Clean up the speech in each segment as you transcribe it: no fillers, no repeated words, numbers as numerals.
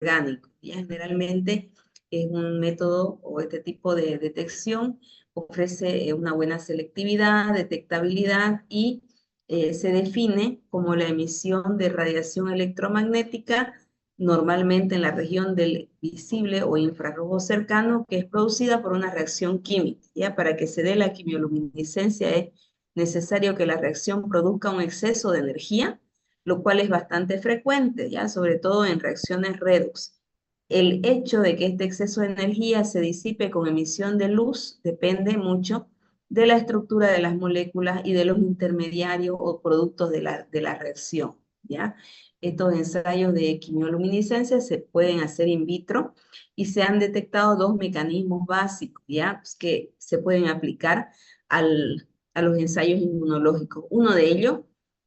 orgánicos. Ya generalmente es un método o este tipo de detección ofrece una buena selectividad, detectabilidad y se define como la emisión de radiación electromagnética normalmente en la región del visible o infrarrojo cercano, que es producida por una reacción química. ¿Ya? Para que se dé la quimioluminiscencia es necesario que la reacción produzca un exceso de energía, lo cual es bastante frecuente, ¿ya? Sobre todo en reacciones redox. El hecho de que este exceso de energía se disipe con emisión de luz depende mucho de la estructura de las moléculas y de los intermediarios o productos de la reacción, ¿ya? Estos ensayos de quimioluminiscencia se pueden hacer in vitro y se han detectado dos mecanismos básicos, ¿ya? Pues que se pueden aplicar a los ensayos inmunológicos. Uno de ellos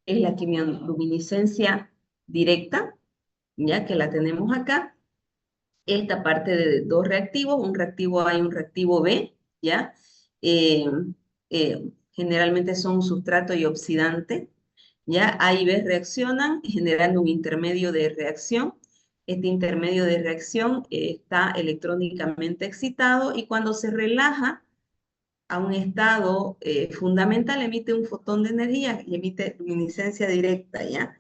es la quimioluminiscencia directa, ya que la tenemos acá. Esta parte de dos reactivos, un reactivo A y un reactivo B, ¿ya? Eh, Generalmente son un sustrato y oxidante, ¿ya? A y B reaccionan generando un intermedio de reacción. Este intermedio de reacción está electrónicamente excitado y cuando se relaja a un estado fundamental emite un fotón de energía y emite luminiscencia directa, ¿ya?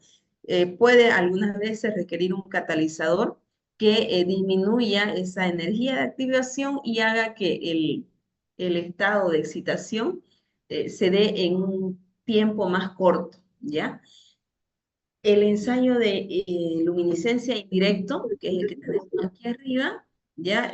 Puede algunas veces requerir un catalizador que disminuya esa energía de activación y haga que el estado de excitación se dé en un tiempo más corto, ¿ya? El ensayo de luminiscencia indirecto, que es el que tenemos aquí arriba, ya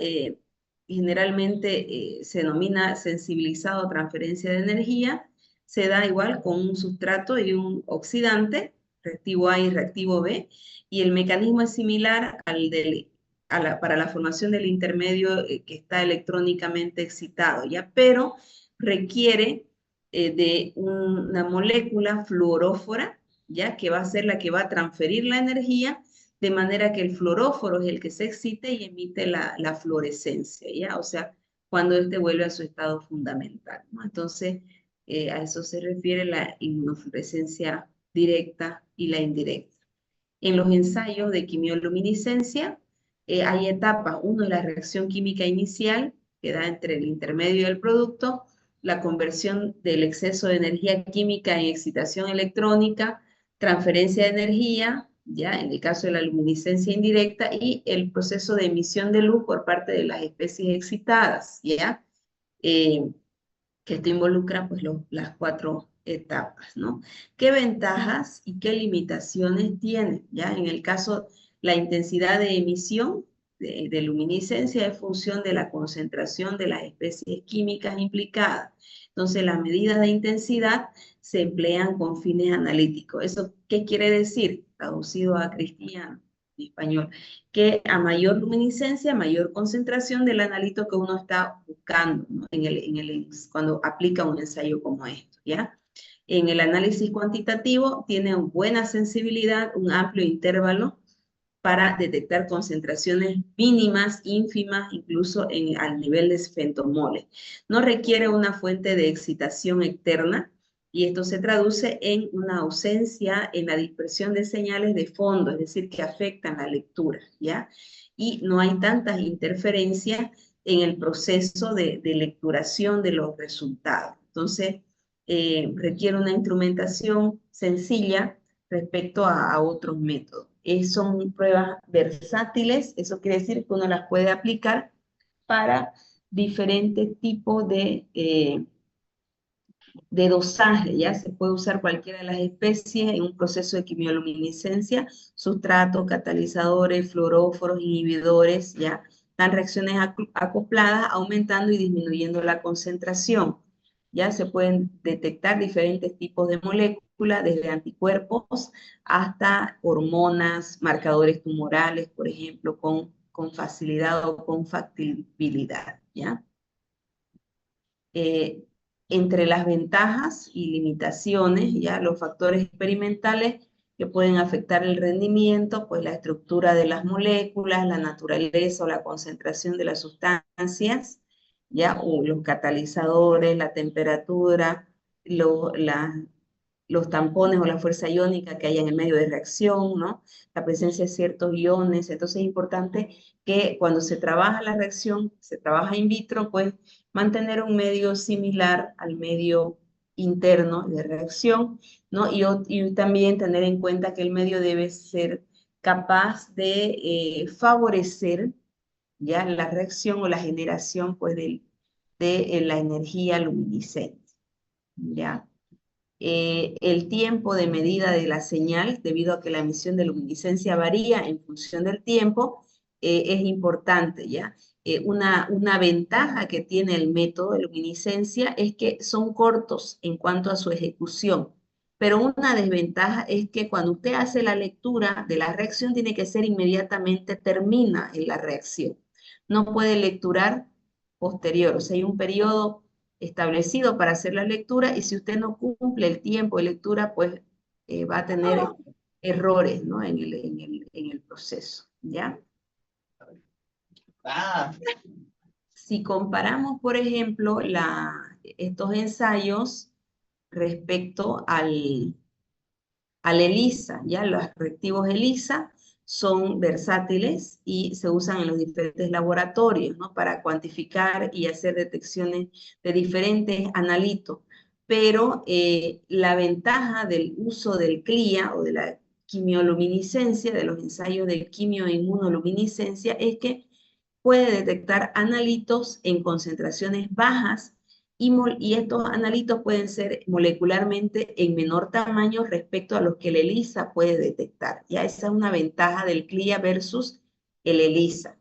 generalmente se denomina sensibilizado a transferencia de energía, se da igual con un sustrato y un oxidante, reactivo A y reactivo B, y el mecanismo es similar al para la formación del intermedio que está electrónicamente excitado, ¿ya? Pero requiere de una molécula fluorófora, ¿ya? Que va a ser la que va a transferir la energía, de manera que el fluoróforo es el que se excite y emite la fluorescencia, ¿ya? O sea, cuando este vuelve a su estado fundamental, ¿no? Entonces, a eso se refiere la inmunofluorescencia directa y la indirecta. En los ensayos de quimioluminiscencia hay etapas. Uno es la reacción química inicial, que da entre el intermedio y el producto, la conversión del exceso de energía química en excitación electrónica, transferencia de energía, ya en el caso de la luminiscencia indirecta, y el proceso de emisión de luz por parte de las especies excitadas, ¿ya? Eh, que esto involucra pues las cuatro etapas, ¿no? ¿Qué ventajas y qué limitaciones tiene? ¿Ya? En el caso, la intensidad de emisión de luminiscencia es función de la concentración de las especies químicas implicadas. Entonces, las medidas de intensidad se emplean con fines analíticos. ¿Eso qué quiere decir? Traducido a cristiano, en español, que a mayor luminiscencia, mayor concentración del analito que uno está buscando, ¿no? Cuando aplica un ensayo como esto, ¿ya? En el análisis cuantitativo tiene buena sensibilidad, un amplio intervalo para detectar concentraciones mínimas, ínfimas, incluso al nivel de femtomoles. No requiere una fuente de excitación externa y esto se traduce en una ausencia en la dispersión de señales de fondo, es decir, que afectan la lectura, ¿ya? Y no hay tantas interferencias en el proceso de lecturación de los resultados. Entonces, requiere una instrumentación sencilla respecto a otros métodos. Son pruebas versátiles, eso quiere decir que uno las puede aplicar para diferentes tipos de dosaje, ya se puede usar cualquiera de las especies en un proceso de quimioluminiscencia, sustratos, catalizadores, fluoróforos, inhibidores, ya dan reacciones acopladas, aumentando y disminuyendo la concentración. Ya se pueden detectar diferentes tipos de moléculas, desde anticuerpos hasta hormonas, marcadores tumorales, por ejemplo, con facilidad o con factibilidad, ¿ya? Eh, Entre las ventajas y limitaciones, ya los factores experimentales que pueden afectar el rendimiento, pues la estructura de las moléculas, la naturaleza o la concentración de las sustancias, ya, o los catalizadores, la temperatura, la los tampones o la fuerza iónica que hay en el medio de reacción, ¿no? La presencia de ciertos iones. Entonces es importante que cuando se trabaja la reacción, se trabaja in vitro, pues mantener un medio similar al medio interno de reacción, ¿no? Y también tener en cuenta que el medio debe ser capaz de favorecer ya la reacción o la generación pues de la energía luminiscente, ¿ya? El tiempo de medida de la señal, debido a que la emisión de luminiscencia varía en función del tiempo, es importante, ¿ya? Una ventaja que tiene el método de luminiscencia es que son cortos en cuanto a su ejecución, pero una desventaja es que cuando usted hace la lectura de la reacción tiene que ser inmediatamente termina en la reacción. No puede lecturar posterior, o sea, hay un periodo establecido para hacer la lectura y si usted no cumple el tiempo de lectura, pues va a tener errores, ¿no? En el proceso, ¿ya? Si comparamos, por ejemplo, estos ensayos respecto al ELISA, ¿ya? Los reactivos ELISA son versátiles y se usan en los diferentes laboratorios, ¿no? Para cuantificar y hacer detecciones de diferentes analitos. Pero la ventaja del uso del CLIA o de la quimioluminiscencia, de los ensayos de quimioinmunoluminiscencia, es que puede detectar analitos en concentraciones bajas y estos analitos pueden ser molecularmente en menor tamaño respecto a los que el ELISA puede detectar. Ya esa es una ventaja del CLIA versus el ELISA.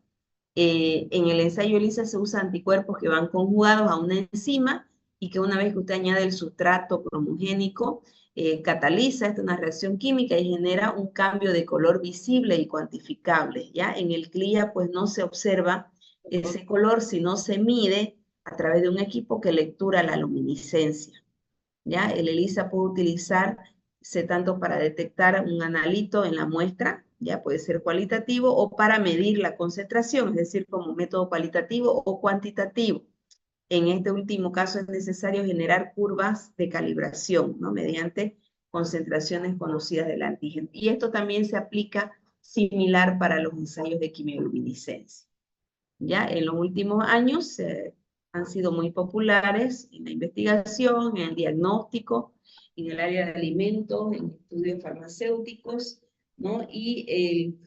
En el ensayo ELISA se usan anticuerpos que van conjugados a una enzima y que una vez que usted añade el sustrato cromogénico, cataliza una reacción química y genera un cambio de color visible y cuantificable. ¿Ya? En el CLIA pues no se observa ese color, sino se mide a través de un equipo que lectura la luminiscencia. ¿Ya? El ELISA puede utilizarse tanto para detectar un analito en la muestra, ya puede ser cualitativo, o para medir la concentración, es decir, como método cualitativo o cuantitativo. En este último caso es necesario generar curvas de calibración, ¿no? Mediante concentraciones conocidas del antígeno. Y esto también se aplica similar para los ensayos de quimioluminiscencia. Ya en los últimos años han sido muy populares en la investigación, en el diagnóstico, en el área de alimentos, en estudios farmacéuticos, ¿no? Y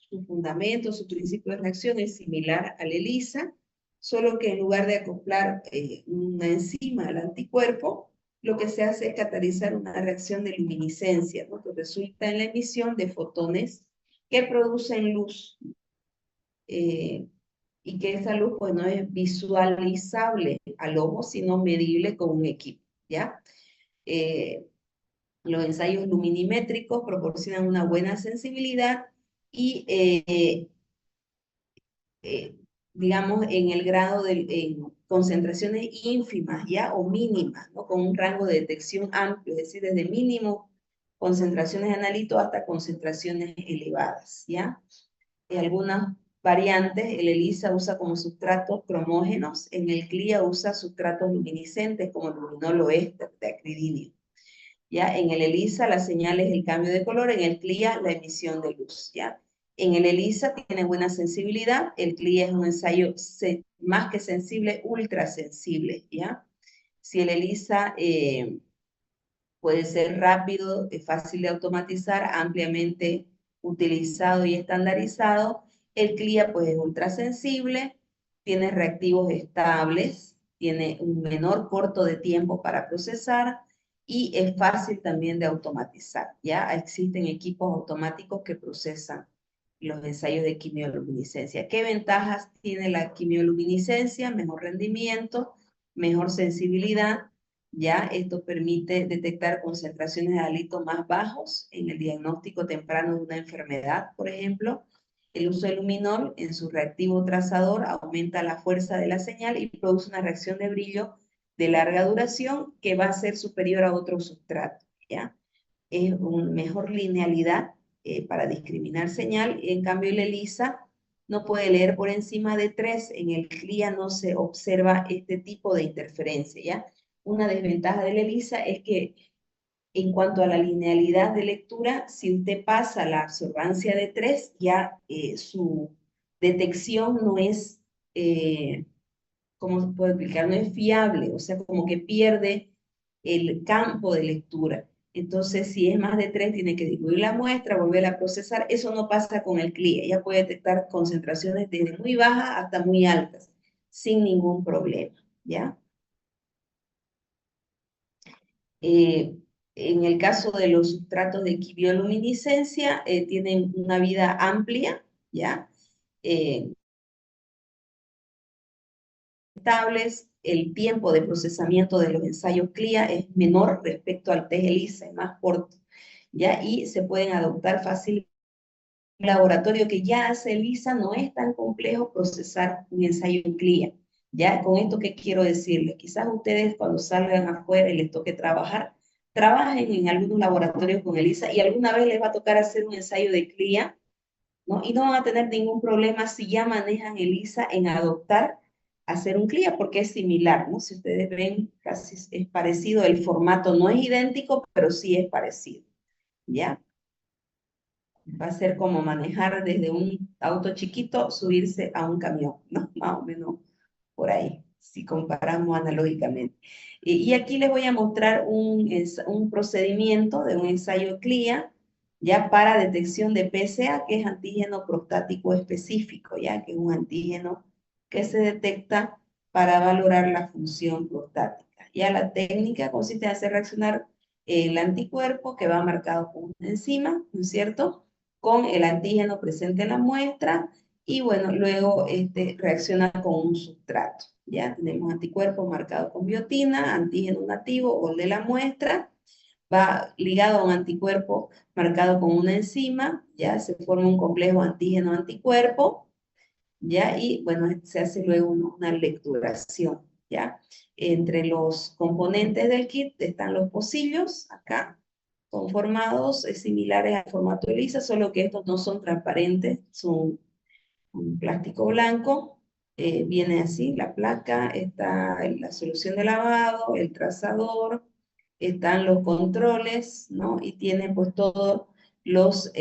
su fundamento, su principio de reacción es similar al ELISA, solo que en lugar de acoplar una enzima al anticuerpo, lo que se hace es catalizar una reacción de luminiscencia, ¿no? Que resulta en la emisión de fotones que producen luz. Y que esa luz pues no es visualizable al ojo, sino medible con un equipo, ¿ya? Los ensayos luminimétricos proporcionan una buena sensibilidad y, digamos, en el grado de concentraciones ínfimas, ¿ya? O mínimas, ¿no? Con un rango de detección amplio, es decir, desde mínimo concentraciones de analito hasta concentraciones elevadas, ¿ya? Algunas variantes, el ELISA usa como sustratos cromógenos, en el CLIA usa sustratos luminiscentes como el luminol o éster de acridinio. ¿Ya? En el ELISA la señal es el cambio de color, en el CLIA la emisión de luz. ¿Ya? En el ELISA tiene buena sensibilidad, el CLIA es un ensayo más que sensible, ultra sensible. ¿Ya? Si el ELISA puede ser rápido, es fácil de automatizar, ampliamente utilizado y estandarizado. El CLIA pues es ultrasensible, tiene reactivos estables, tiene un menor corto de tiempo para procesar y es fácil también de automatizar. Ya existen equipos automáticos que procesan los ensayos de quimioluminiscencia. ¿Qué ventajas tiene la quimioluminiscencia? Mejor rendimiento, mejor sensibilidad. Ya esto permite detectar concentraciones de halitos más bajos en el diagnóstico temprano de una enfermedad, por ejemplo. El uso de luminol en su reactivo trazador aumenta la fuerza de la señal y produce una reacción de brillo de larga duración que va a ser superior a otro sustrato. ¿Ya? Es una mejor linealidad para discriminar señal. En cambio, el ELISA no puede leer por encima de 3. En el CLIA no se observa este tipo de interferencia. ¿Ya? Una desventaja del ELISA es que En cuanto a la linealidad de lectura, si usted pasa la absorbancia de 3, ya su detección no es, ¿cómo se puede explicar? No es fiable, o sea, como que pierde el campo de lectura. Entonces, si es más de 3, tiene que diluir la muestra, volver a procesar. Eso no pasa con el CLIA. Ella puede detectar concentraciones desde muy bajas hasta muy altas, sin ningún problema, ¿ya? Eh, en el caso de los sustratos de bioluminiscencia, tienen una vida amplia, ¿ya? Eh, estables, el tiempo de procesamiento de los ensayos CLIA es menor respecto al test ELISA, es más corto, ¿ya? Y se pueden adoptar fácilmente. Un laboratorio que ya hace ELISA no es tan complejo procesar un ensayo en CLIA. Ya con esto, ¿qué quiero decirles? Quizás ustedes cuando salgan afuera y les toque trabajar, trabajen en algunos laboratorios con ELISA y alguna vez les va a tocar hacer un ensayo de CLIA, ¿no? Y no van a tener ningún problema si ya manejan ELISA en adoptar hacer un CLIA, porque es similar, ¿no? Si ustedes ven, casi es parecido, el formato no es idéntico, pero sí es parecido, ¿ya? Va a ser como manejar desde un auto chiquito, subirse a un camión, ¿no? Más o menos por ahí, si comparamos analógicamente. Y aquí les voy a mostrar un procedimiento de un ensayo CLIA, ya para detección de PSA, que es antígeno prostático específico, ya que es un antígeno que se detecta para valorar la función prostática. Ya la técnica consiste en hacer reaccionar el anticuerpo que va marcado con una enzima, ¿no es cierto?, con el antígeno presente en la muestra y bueno, luego reacciona con un sustrato. Ya tenemos anticuerpos marcados con biotina, antígeno nativo o el de la muestra, va ligado a un anticuerpo marcado con una enzima, ya se forma un complejo antígeno-anticuerpo, ya, y bueno, se hace luego una lecturación, ya. Entre los componentes del kit están los pocillos, acá, conformados similares al formato ELISA, solo que estos no son transparentes, son un plástico blanco, viene así la placa, está la solución de lavado, el trazador, están los controles, ¿no? Y tienen pues todos los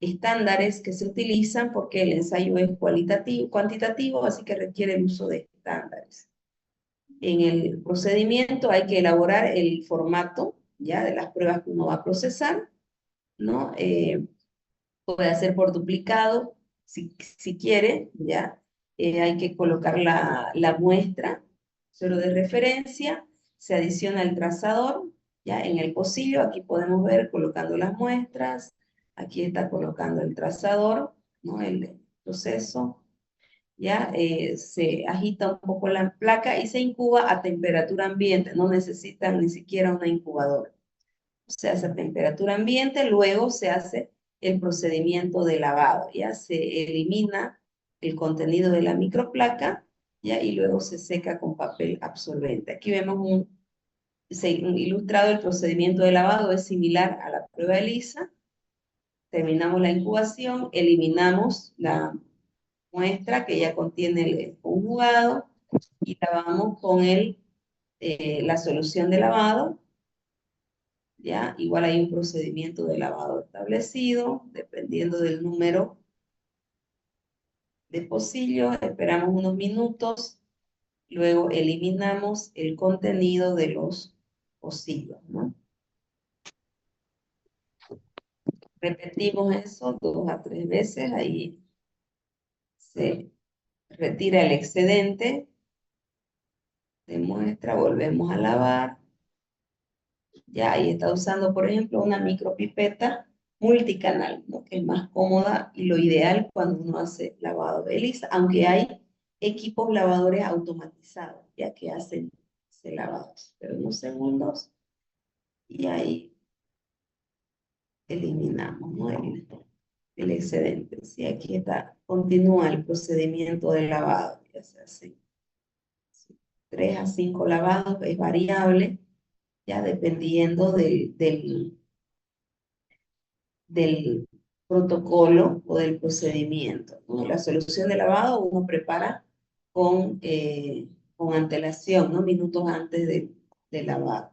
estándares que se utilizan porque el ensayo es cuantitativo, así que requiere el uso de estándares. En el procedimiento hay que elaborar el formato, ya, de las pruebas que uno va a procesar, ¿no? Puede hacer por duplicado, si quiere, ya. Hay que colocar la muestra, suelo de referencia, se adiciona el trazador, ya, en el pocillo, aquí podemos ver colocando las muestras, aquí está colocando el trazador, ¿no? El proceso, ya, se agita un poco la placa y se incuba a temperatura ambiente, no necesitan ni siquiera una incubadora. Se hace a temperatura ambiente, luego se hace el procedimiento de lavado, ya se elimina el contenido de la microplaca, ya, y luego se seca con papel absorbente. Aquí vemos un ilustrado, el procedimiento de lavado es similar a la prueba ELISA. Terminamos la incubación, eliminamos la muestra que ya contiene el conjugado y lavamos con la solución de lavado. ¿Ya? Igual hay un procedimiento de lavado establecido, dependiendo del número de pocillos, esperamos unos minutos, luego eliminamos el contenido de los pocillos, ¿no? Repetimos eso 2 a 3 veces, ahí se retira el excedente de muestra, volvemos a lavar. Ya ahí está usando, por ejemplo, una micropipeta multicanal, ¿no? Que es más cómoda y lo ideal cuando uno hace lavado de ELISA, aunque hay equipos lavadores automatizados, ya que hacen ese lavado. Pero unos segundos y ahí eliminamos, ¿no? el excedente. Sí, aquí está, continúa el procedimiento de lavado, ya se hace 3 a 5 lavados, es variable, ya dependiendo del protocolo o del procedimiento, ¿no? La solución de lavado uno prepara con antelación, ¿no? Minutos antes de lavado.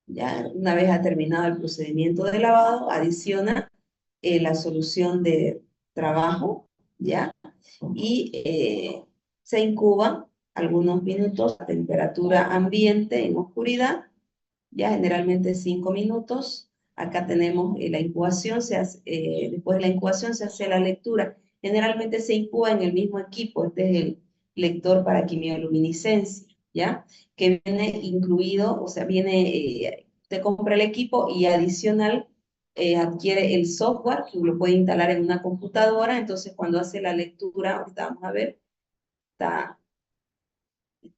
Ya una vez ha terminado el procedimiento de lavado, adiciona la solución de trabajo, ¿ya? Y se incuba algunos minutos a temperatura ambiente en oscuridad, ya generalmente 5 minutos. Acá tenemos la incubación, después de la incubación se hace la lectura. Generalmente se incuba en el mismo equipo, este es el lector para quimioluminiscencia, ¿ya? Que viene incluido, o sea, te compra el equipo y adicional adquiere el software que lo puede instalar en una computadora. Entonces cuando hace la lectura, ahorita vamos a ver, está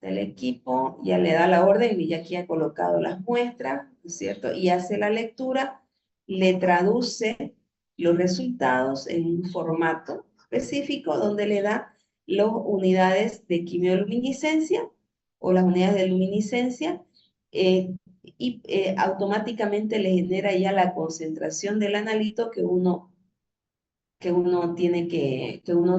el equipo, ya le da la orden y ya aquí ha colocado las muestras, ¿no es cierto? Y hace la lectura, le traduce los resultados en un formato específico donde le da las unidades de quimioluminiscencia o las unidades de luminiscencia automáticamente le genera ya la concentración del analito que uno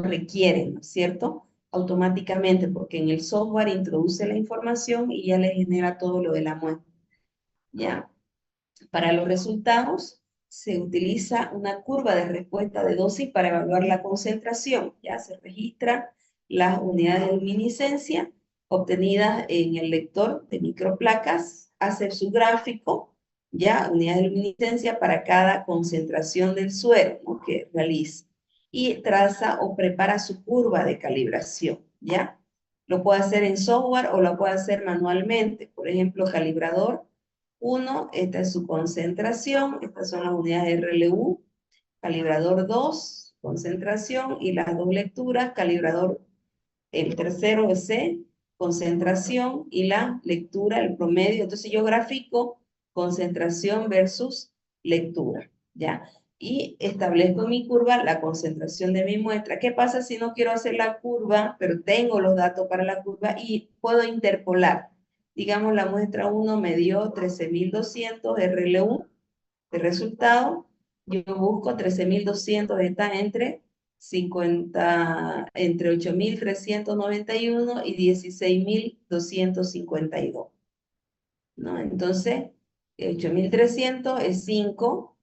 requiere, ¿no es cierto? Automáticamente, porque en el software introduce la información y ya le genera todo lo de la muestra. ¿Ya? Para los resultados se utiliza una curva de respuesta de dosis para evaluar la concentración. Ya se registra las unidades de luminiscencia obtenidas en el lector de microplacas, hace su gráfico, ya unidades de luminiscencia para cada concentración del suero, ¿no?, que realiza. Y traza o prepara su curva de calibración, ¿ya? Lo puede hacer en software o lo puede hacer manualmente. Por ejemplo, calibrador 1, esta es su concentración, estas son las unidades de RLU, calibrador 2, concentración, y las dos lecturas, calibrador, el tercero es C, concentración, y la lectura, el promedio. Entonces yo grafico concentración versus lectura, ¿ya? Y establezco en mi curva la concentración de mi muestra. ¿Qué pasa si no quiero hacer la curva, pero tengo los datos para la curva y puedo interpolar? Digamos, la muestra 1 me dio 13.200 RLU de resultado. Yo busco 13.200, está entre 8.391 y 16.252, ¿no? Entonces, 8.300 es 5,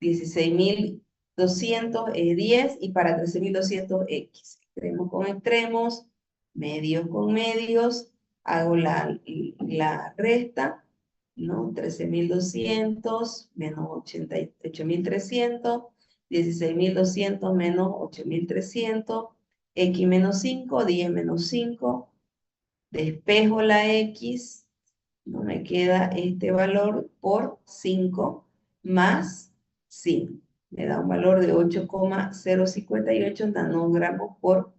16.200 es 10, y para 13.200 X. Extremos con extremos, medios con medios, hago la resta, ¿no? 13.200 menos 8.300, 16.200 menos 8.300, X menos 5, 10 menos 5, despejo la X, no me queda este valor por 5 más 5. Me da un valor de 8,058 nanogramos por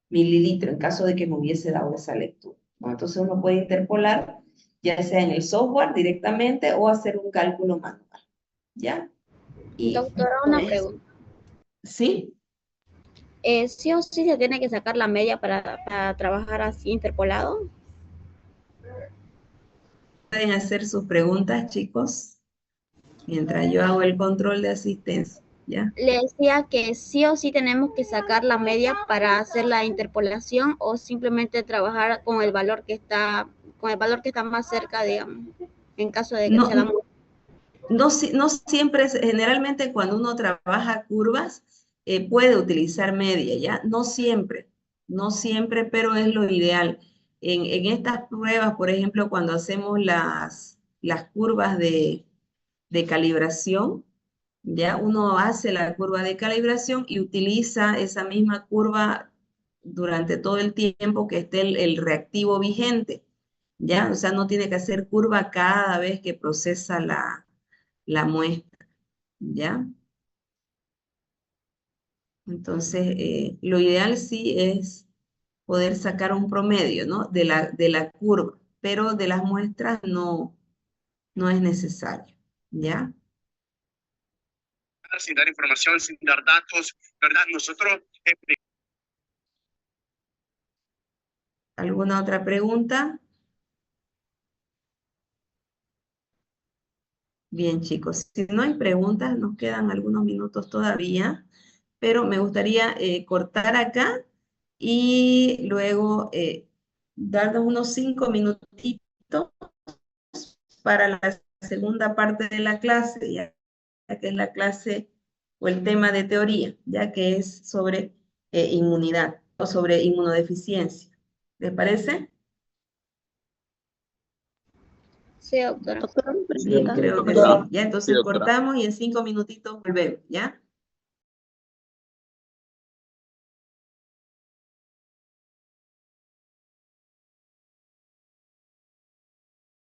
mililitro, en caso de que me hubiese dado esa lectura, ¿no? Entonces uno puede interpolar, ya sea en el software directamente o hacer un cálculo manual, ¿ya? Y Doctora, con una eso, pregunta. ¿sí? ¿Sí o sí se tiene que sacar la media para trabajar así interpolado? Pueden hacer sus preguntas, chicos, mientras yo hago el control de asistencia, ¿ya? Le decía que sí o sí tenemos que sacar la media para hacer la interpolación, o simplemente trabajar con el valor que está más cerca, digamos, en caso de que sea la No, muestra. no siempre, generalmente cuando uno trabaja curvas, puede utilizar media, ¿ya? No siempre, pero es lo ideal. En estas pruebas, por ejemplo, cuando hacemos las curvas de calibración, ¿ya? Uno hace la curva de calibración y utiliza esa misma curva durante todo el tiempo que esté el reactivo vigente, ¿ya? O sea, no tiene que hacer curva cada vez que procesa la muestra, ¿ya? Entonces, lo ideal sí es poder sacar un promedio, ¿no? De la curva, pero de las muestras no es necesario, ¿ya? Sin dar información, sin dar datos, ¿verdad? Nosotros... ¿Alguna otra pregunta? Bien, chicos, si no hay preguntas, nos quedan algunos minutos todavía, pero me gustaría cortar acá y luego darnos unos 5 minutitos para la segunda parte de la clase, ya que es la clase o el tema de teoría, ya que es sobre inmunidad o sobre inmunodeficiencia. ¿Les parece? Sí, doctora. Bien, creo que sí. Ya, entonces cortamos y en 5 minutitos volvemos, ¿ya?